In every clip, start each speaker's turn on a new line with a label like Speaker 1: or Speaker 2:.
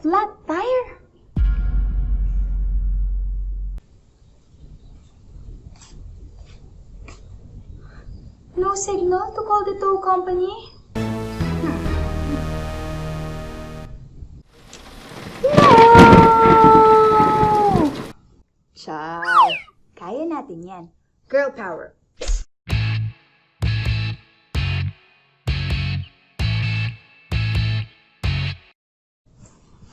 Speaker 1: flat tire? No signal to call the tow company? No! Chay, kaya natin yan. Girl power.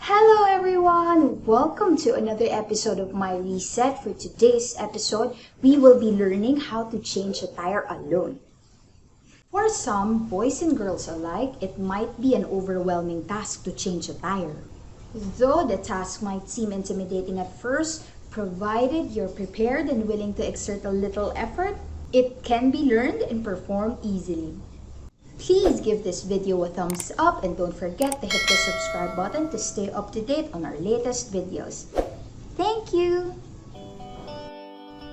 Speaker 1: Hello everyone! Welcome to another episode of my reset. For today's episode, we will be learning how to change a tire alone. For some, boys and girls alike, it might be an overwhelming task to change a tire. Though the task might seem intimidating at first, provided you're prepared and willing to exert a little effort, it can be learned and performed easily. Please give this video a thumbs up and don't forget to hit the subscribe button to stay up to date on our latest videos. Thank you!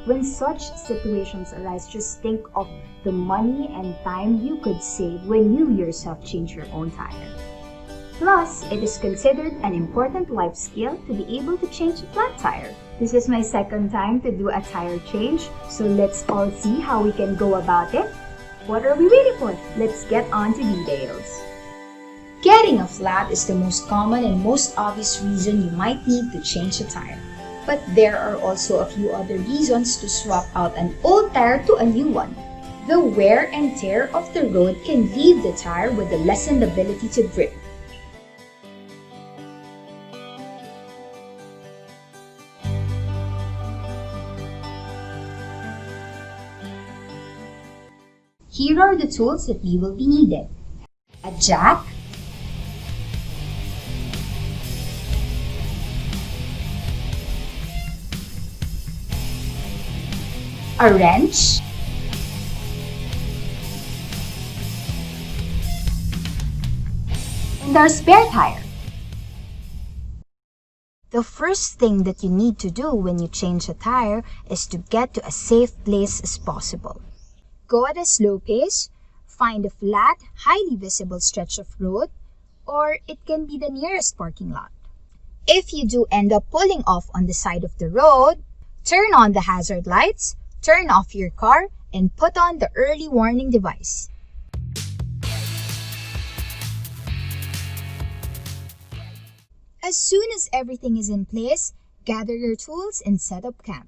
Speaker 1: When such situations arise, just think of the money and time you could save when you yourself change your own tire. Plus, it is considered an important life skill to be able to change a flat tire. This is my second time to do a tire change, so let's all see how we can go about it. What are we waiting for? Let's get on to details. Getting a flat is the most common and most obvious reason you might need to change a tire. But there are also a few other reasons to swap out an old tire to a new one. The wear and tear of the road can leave the tire with a lessened ability to grip. Here are the tools that we will be needed. A jack, a wrench, and our spare tire. The first thing that you need to do when you change a tire is to get to a safe place as possible. Go at a slow pace, find a flat, highly visible stretch of road, or it can be the nearest parking lot. If you do end up pulling off on the side of the road, turn on the hazard lights, turn off your car, and put on the early warning device. As soon as everything is in place, gather your tools and set up camp.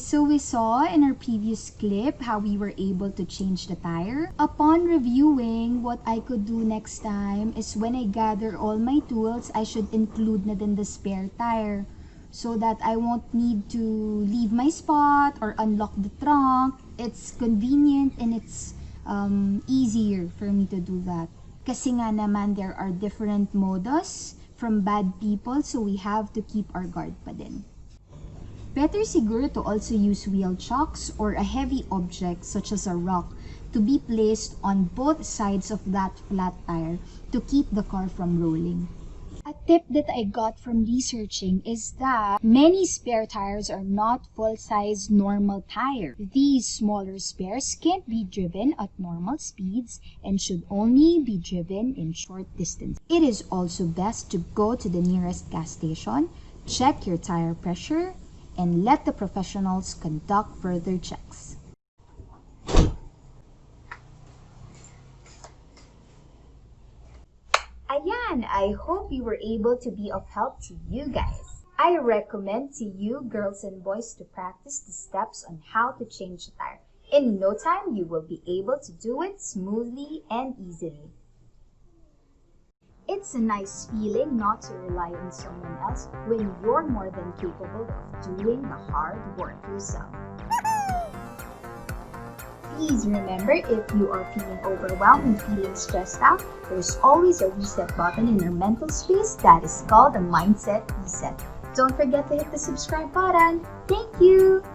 Speaker 1: so we saw in our previous clip how we were able to change the tire. Upon reviewing, what I could do next time is when I gather all my tools, I should include na din the spare tire so that I won't need to leave my spot or unlock the trunk. It's convenient and it's easier for me to do that. Kasi nga naman there are different modus from bad people, so we have to keep our guard pa din. Better siguro to also use wheel chocks or a heavy object such as a rock to be placed on both sides of that flat tire to keep the car from rolling. A tip that I got from researching is that many spare tires are not full-size normal tires. These smaller spares can't be driven at normal speeds and should only be driven in short distance. It is also best to go to the nearest gas station, check your tire pressure, and let the professionals conduct further checks. Ayan, I hope we were able to be of help to you guys. I recommend to you girls and boys to practice the steps on how to change a tire. In no time, you will be able to do it smoothly and easily. It's a nice feeling not to rely on someone else when you're more than capable of doing the hard work yourself. Please remember, if you are feeling overwhelmed and feeling stressed out, there's always a reset button in your mental space that is called a mindset reset. Don't forget to hit the subscribe button. Thank you!